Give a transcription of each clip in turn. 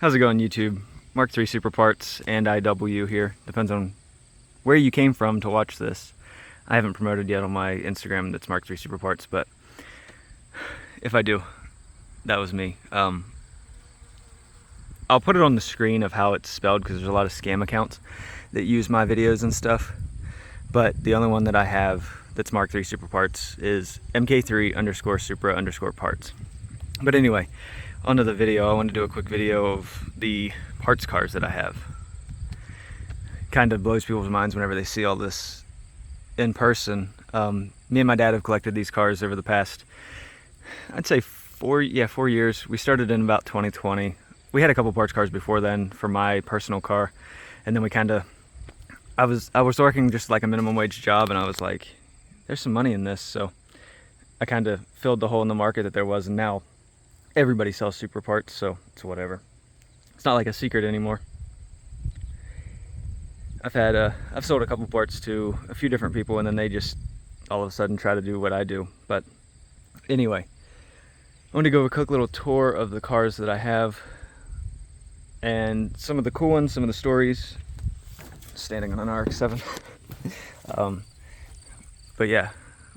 How's it going, YouTube? Mk3 Super Parts and IW here. Depends on where you came from to watch this. I haven't promoted yet on my Instagram that's Mk3 Super Parts, but if I do, that was me. I'll put it on the screen of how it's spelled because there's a lot of scam accounts that use my videos and stuff. But the only one that I have that's Mk3 Super Parts is Mk3_Supra_parts. But anyway, onto the video. I want to do a quick video of the parts cars that I have. Kind of blows people's minds whenever they see all this in person. Me and my dad have collected these cars over the past, I'd say 4 years. We started in about 2020. We had a couple parts cars before then for my personal car, and then we I was working just like a minimum wage job, and I was like, there's some money in this, so I kind of filled the hole in the market that there was, and now everybody sells Supra parts, so it's whatever. It's not like a secret anymore. I've sold a couple parts to a few different people, and then they just all of a sudden try to do what I do. But anyway, I want to go a quick little tour of the cars that I have and some of the cool ones, some of the stories. Standing on an RX-7. But yeah,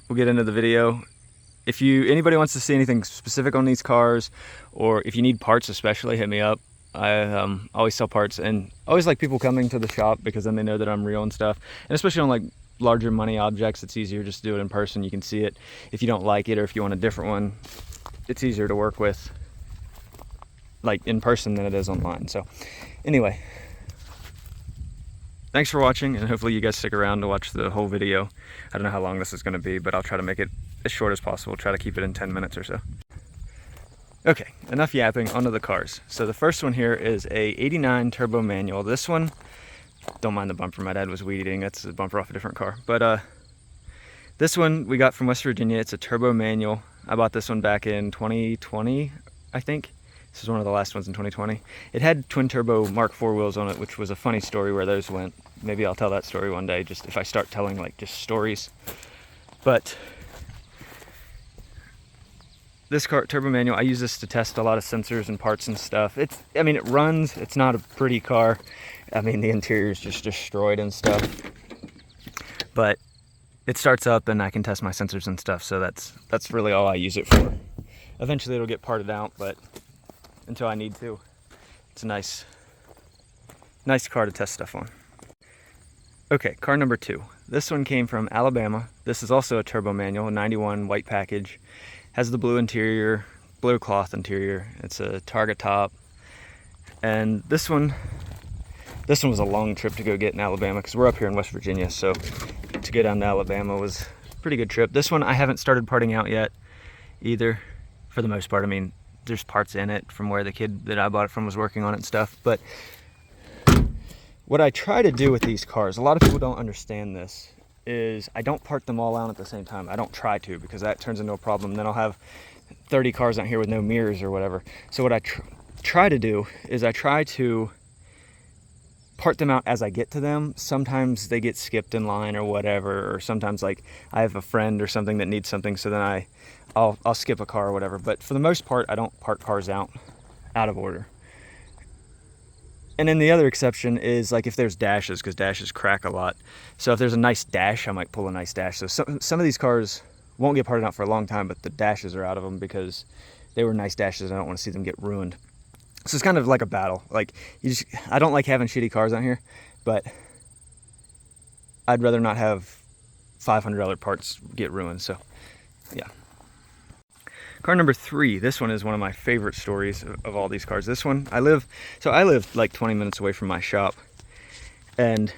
we'll get into the video. If anybody wants to see anything specific on these cars, or if you need parts especially, hit me up. I always sell parts, and I always like people coming to the shop because then they know that I'm real and stuff. And especially on like larger money objects, it's easier just to do it in person. You can see it. If you don't like it, or if you want a different one, it's easier to work with like in person than it is online. So anyway, thanks for watching, and hopefully you guys stick around to watch the whole video. I don't know how long this is going to be, but I'll try to make it as short as possible. Try to keep it in 10 minutes or so. Okay, enough yapping, onto the cars. So the first one here is a 89 turbo manual. This one, don't mind the bumper, my dad was weed eating. That's a bumper off a different car. But this one we got from West Virginia. It's a turbo manual. I bought this one back in 2020, I think. This is one of the last ones in 2020. It had twin turbo Mark IV wheels on it, which was a funny story where those went. Maybe I'll tell that story one day, just if I start telling like just stories. But this car, turbo manual, I use this to test a lot of sensors and parts and stuff. I mean, it runs. It's not a pretty car. I mean, the interior is just destroyed and stuff. But it starts up, and I can test my sensors and stuff. So that's really all I use it for. Eventually, it'll get parted out, but until I need to, it's a nice car to test stuff on. Okay, car number 2. This one came from Alabama. This is also a turbo manual, 91 white package. Has the blue interior, blue cloth interior. It's a target top. And this one was a long trip to go get in Alabama because we're up here in West Virginia, so to get down to Alabama was a pretty good trip. This one I haven't started parting out yet either, for the most part. I mean, there's parts in it from where the kid that I bought it from was working on it and stuff. But what I try to do with these cars, a lot of people don't understand this, is I don't park them all out at the same time. I don't try to, because that turns into a problem. Then I'll have 30 cars out here with no mirrors or whatever. So what I try to do is I try to part them out as I get to them. Sometimes they get skipped in line or whatever, or sometimes like I have a friend or something that needs something, so then I'll skip a car or whatever. But for the most part, I don't park cars out of order. And then the other exception is like if there's dashes, because dashes crack a lot. So if there's a nice dash, I might pull a nice dash. So some of these cars won't get parted out for a long time, but the dashes are out of them because they were nice dashes. I don't want to see them get ruined. So it's kind of like a battle. Like I don't like having shitty cars out here, but I'd rather not have $500 parts get ruined. So yeah. Car number 3, this one is one of my favorite stories of all these cars. This one, I live like 20 minutes away from my shop, and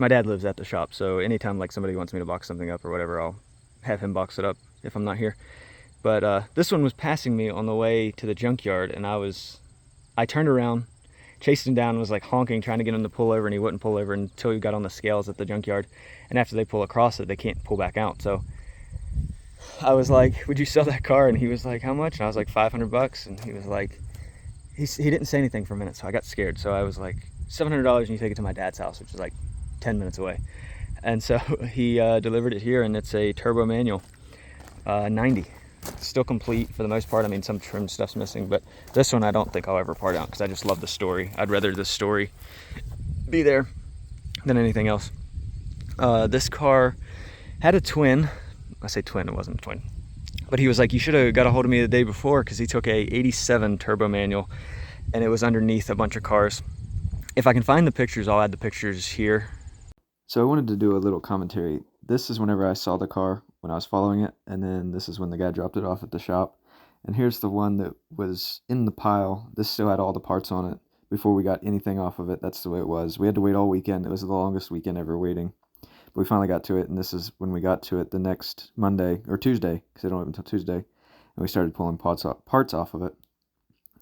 my dad lives at the shop, so anytime like somebody wants me to box something up or whatever, I'll have him box it up if I'm not here. But this one was passing me on the way to the junkyard, and I turned around, chased him down, and was like honking, trying to get him to pull over, and he wouldn't pull over until he got on the scales at the junkyard. And after they pull across it, they can't pull back out. So I was like, would you sell that car? And he was like, how much? And I was like, $500. And he was like, he didn't say anything for a minute, so I got scared. So I was like, $700, and you take it to my dad's house, which is like 10 minutes away. And so he delivered it here, and it's a turbo manual, 90. still complete for the most part. I mean, some trim stuff's missing, but this one I don't think I'll ever part out because I just love the story. I'd rather the story be there than anything else. This car had a twin. I say twin, it wasn't a twin. But he was like, you should have got a hold of me the day before, because he took a 87 turbo manual and it was underneath a bunch of cars. If I can find the pictures, I'll add the pictures here. So I wanted to do a little commentary. This is whenever I saw the car when I was following it, and then this is when the guy dropped it off at the shop. And here's the one that was in the pile. This still had all the parts on it before we got anything off of it. That's the way it was. We had to wait all weekend. It was the longest weekend ever waiting. But we finally got to it, and this is when we got to it the next Monday, or Tuesday, because they don't open until Tuesday, and we started pulling parts off of it.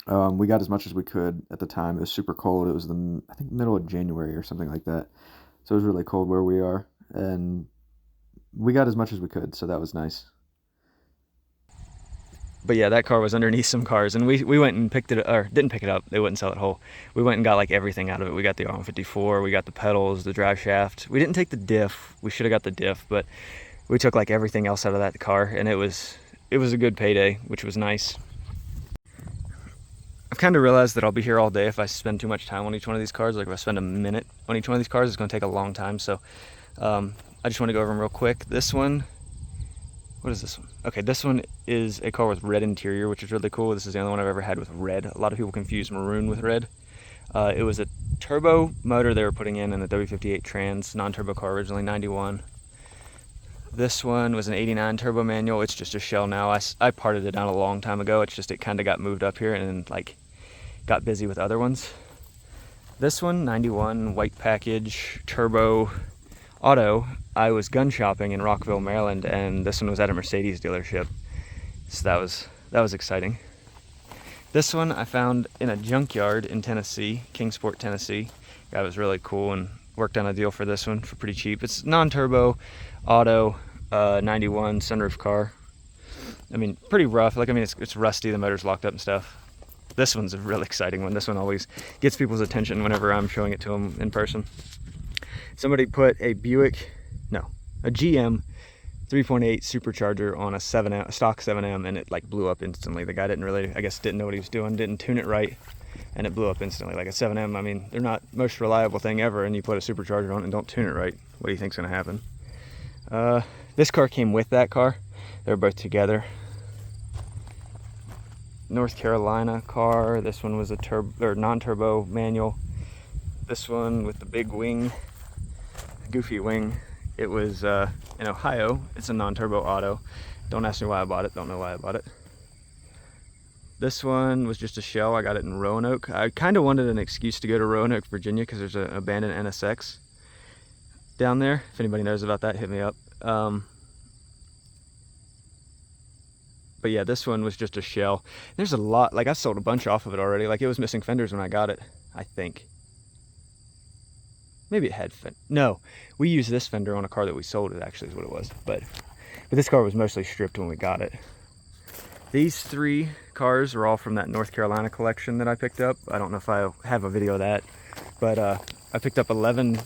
We got as much as we could at the time. It was super cold. It was I think middle of January or something like that. So it was really cold where we are, and we got as much as we could, so that was nice. But yeah, that car was underneath some cars, and we went and picked it, or didn't pick it up. They wouldn't sell it whole. We went and got like everything out of it. We got the R154, we got the pedals, the drive shaft. We didn't take the diff. We should have got the diff, but we took like everything else out of that car, and it was a good payday, which was nice. I've kind of realized that I'll be here all day if I spend too much time on each one of these cars. Like if I spend a minute on each one of these cars, it's going to take a long time. So I just want to go over them real quick. This one, what is this one? Okay, this one is a car with red interior, which is really cool. This is the only one I've ever had with red. A lot of people confuse maroon with red. It was a turbo motor they were putting in a W58 Trans, non-turbo car, originally 91. This one was an 89 turbo manual. It's just a shell now. I parted it down a long time ago. It's just it kind of got moved up here and like got busy with other ones. This one, 91 white package turbo auto. I was gun shopping in Rockville, Maryland, and this one was at a Mercedes dealership. So that was exciting. This one I found in a junkyard in Tennessee, Kingsport, Tennessee. Guy was really cool and worked on a deal for this one for pretty cheap. It's non-turbo auto, 91 sunroof car. I mean, pretty rough. Like, I mean, it's rusty. The motor's locked up and stuff. This one's a really exciting one. This one always gets people's attention whenever I'm showing it to them in person. Somebody put a GM 3.8 supercharger on a stock 7M, and it like blew up instantly. The guy didn't know what he was doing, didn't tune it right, and it blew up instantly. Like a 7M, I mean, they're not the most reliable thing ever, and you put a supercharger on it and don't tune it right. What do you think's gonna happen? This car came with that car. They were both together. North Carolina car. This one was a non-turbo manual. This one with the big wing, goofy wing. It was in Ohio. It's a non-turbo auto. Don't ask me why I bought it. Don't know why I bought it. This one was just a shell. I got it in Roanoke. I kind of wanted an excuse to go to Roanoke, Virginia, because there's an abandoned NSX down there. If anybody knows about that, hit me up. But yeah, this one was just a shell. There's a lot, like I sold a bunch off of it already. Like it was missing fenders when I got it, I think. Maybe it had no, we used this fender on a car that we sold, it actually is what it was. But this car was mostly stripped when we got it. These 3 cars are all from that North Carolina collection that I picked up. I don't know if I have a video of that, but I picked up 11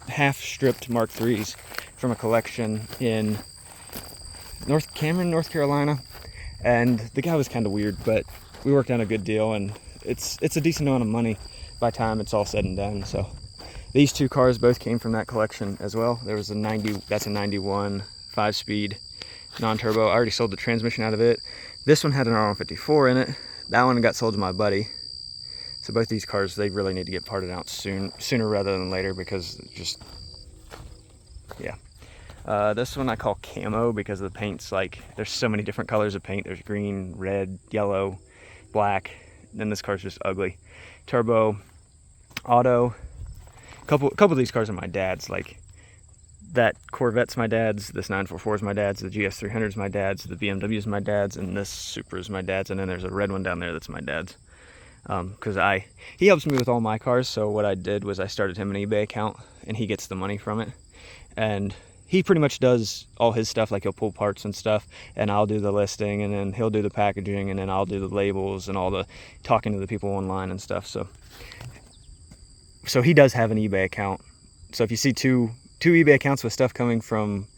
half-stripped Mark 3s from a collection in Cameron, North Carolina. And the guy was kind of weird, but we worked out a good deal, and it's a decent amount of money by the time it's all said and done. So these 2 cars both came from that collection as well. There was that's a 91 5-speed non-turbo. I already sold the transmission out of it. This one had an R154 in it. That one got sold to my buddy. So both these cars, they really need to get parted out sooner rather than later, because just, yeah. This one I call camo because the paint's like, there's so many different colors of paint. There's green, red, yellow, black. Then this car's just ugly. Turbo, auto. Couple of these cars are my dad's. Like that Corvette's my dad's, this 944 is my dad's, the GS300 is my dad's, the BMW is my dad's, and this Supra is my dad's, and then there's a red one down there that's my dad's. Because he helps me with all my cars, so what I did was I started him an eBay account, and he gets the money from it. And he pretty much does all his stuff, like he'll pull parts and stuff, and I'll do the listing, and then he'll do the packaging, and then I'll do the labels and all the talking to the people online and stuff. So he does have an eBay account. So if you see two eBay accounts with stuff coming from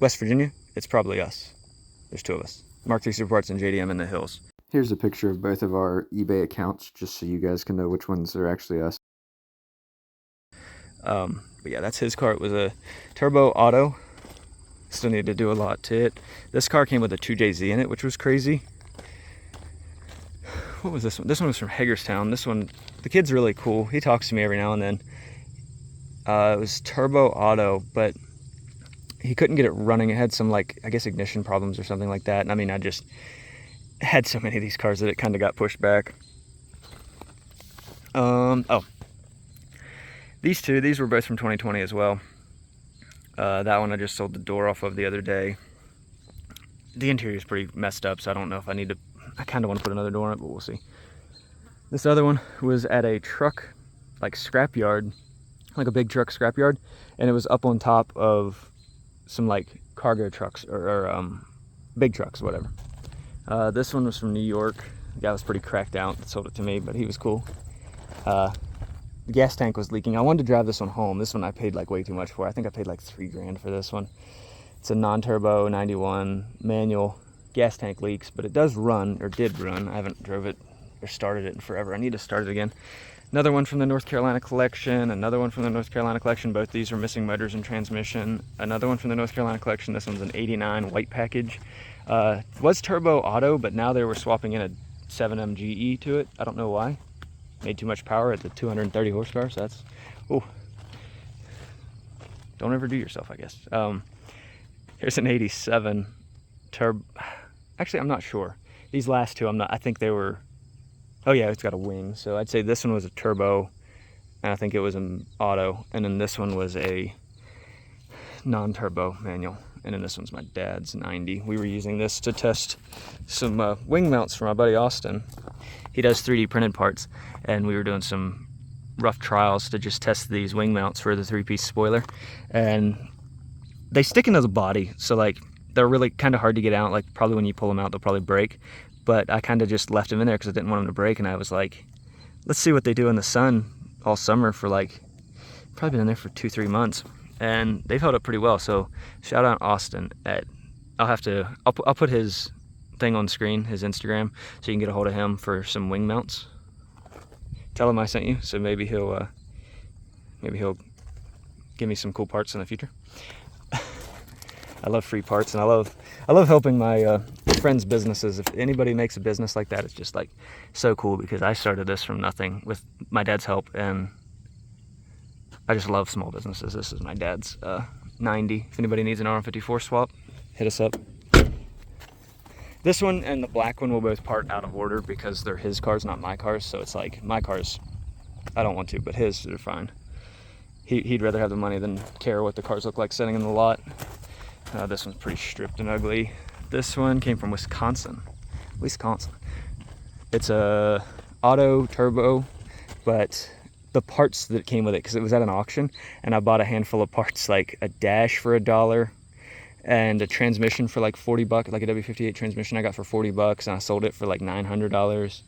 West Virginia, it's probably us. There's 2 of us. Mk3 Super Parts and JDM in the hills. Here's a picture of both of our eBay accounts, just so you guys can know which ones are actually us. But yeah, that's his car. It was a turbo auto. Still need to do a lot to it. This car came with a 2JZ in it, which was crazy. What was this one? This one was from Hagerstown. This one, the kid's really cool. He talks to me every now and then. It was turbo auto, but he couldn't get it running. It had some, like, I guess ignition problems or something like that. And I mean, I just had so many of these cars that it kind of got pushed back. Oh, these were both from 2020 as well. That one I just sold the door off of the other day. The interior is pretty messed up, so I don't know if I need to, I kind of want to put another door on it, but we'll see. This other one was at a truck, like, scrapyard, like a big truck scrapyard, and it was up on top of some, like, cargo trucks or big trucks, whatever. This one was from New York. The guy was pretty cracked out that sold it to me, but he was cool. The gas tank was leaking. I wanted to drive this one home. This one I paid like way too much for. I think I paid like $3 grand for this one. It's a non-turbo 91 manual. Gas tank leaks, but it does run, or did run. I haven't drove it or started it in forever. I need to start it again. Another one from the North Carolina collection. Another one from the North Carolina collection. Both these are missing motors and transmission. Another one from the North Carolina collection. This one's an 89 white package. Was turbo auto, but now they were swapping in a 7M GE to it. I don't know why. Made too much power at the 230 horsepower, so that's, oh, don't ever do yourself, I guess. Here's an 87 turbo. Actually, I'm not sure. These last two, I think they were, oh yeah, it's got a wing. So I'd say this one was a turbo, and I think it was an auto. And then this one was a non-turbo manual. And then this one's my dad's 90. We were using this to test some wing mounts for my buddy Austin. He does 3D printed parts, and we were doing some rough trials to just test these wing mounts for the 3-piece spoiler. And they stick into the body, so like they're really kind of hard to get out. Like probably when you pull them out, they'll probably break. But I kind of just left them in there because I didn't want them to break, and I was like, let's see what they do in the sun all summer for like, probably been in there for 2-3 months. And they've held up pretty well. So shout out Austin I'll put his thing on screen, his Instagram, so you can get a hold of him for some wing mounts. Tell him I sent you, so maybe he'll give me some cool parts in the future. I love free parts, and I love helping my friends' businesses. If anybody makes a business like that, it's just like so cool, because I started this from nothing with my dad's help, and I just love small businesses. This is my dad's 90. If anybody needs an R54 swap, hit us up. This one and the black one will both part out of order because they're his cars, not my cars. So it's like my cars, I don't want to, but his, they're fine. He'd rather have the money than care what the cars look like sitting in the lot. This one's pretty stripped and ugly. This one came from Wisconsin. It's a auto turbo, but the parts that came with it, because it was at an auction, and I bought a handful of parts, like a dash for $1 and a transmission for like $40, like a W58 transmission I got for $40, and I sold it for like $900.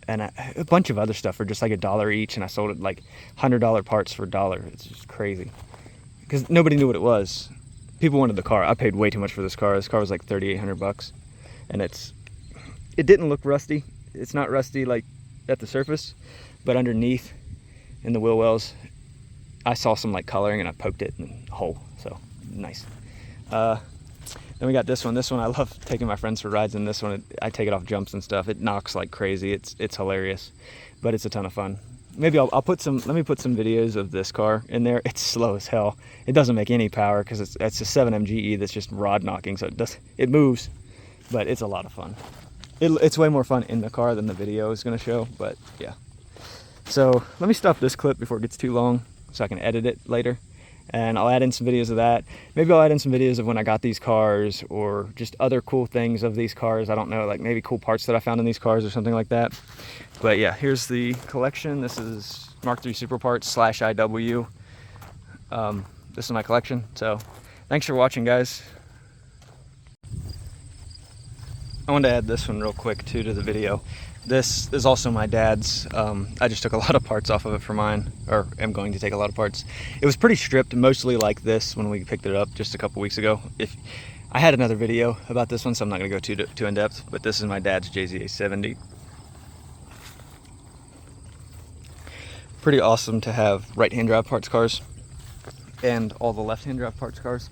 And a bunch of other stuff for just like $1 each, and I sold it like $100 parts for $1. It's just crazy because nobody knew what it was. People wanted the car. I paid way too much for this car. This car was like $3,800, and it didn't look rusty. It's not rusty like at the surface, but underneath in the wheel wells I saw some like coloring, and I poked it in a hole. So nice. Then we got this one. This one I love taking my friends for rides in. This one I take it off jumps and stuff. It knocks like crazy. It's hilarious, but it's a ton of fun. Maybe let me put some videos of this car in there. It's slow as hell. It doesn't make any power because it's a 7M GE that's just rod knocking, so it moves, but it's a lot of fun. It's way more fun in the car than the video is going to show, but yeah. So let me stop this clip before it gets too long so I can edit it later, and I'll add in some videos of that. Maybe I'll add in some videos of when I got these cars, or just other cool things of these cars. I don't know, like maybe cool parts that I found in these cars or something like that. But yeah, here's the collection. This is Mk3 Super Parts / IW. This is my collection. So thanks for watching, guys. I wanted to add this one real quick too to the video. This is also my dad's. I just took a lot of parts off of it for mine, or am going to take a lot of parts. It was pretty stripped, mostly like this when we picked it up just a couple weeks ago. I had another video about this one, so I'm not going to go too in depth, but this is my dad's JZA-70. Pretty awesome to have right-hand drive parts cars and all the left-hand drive parts cars.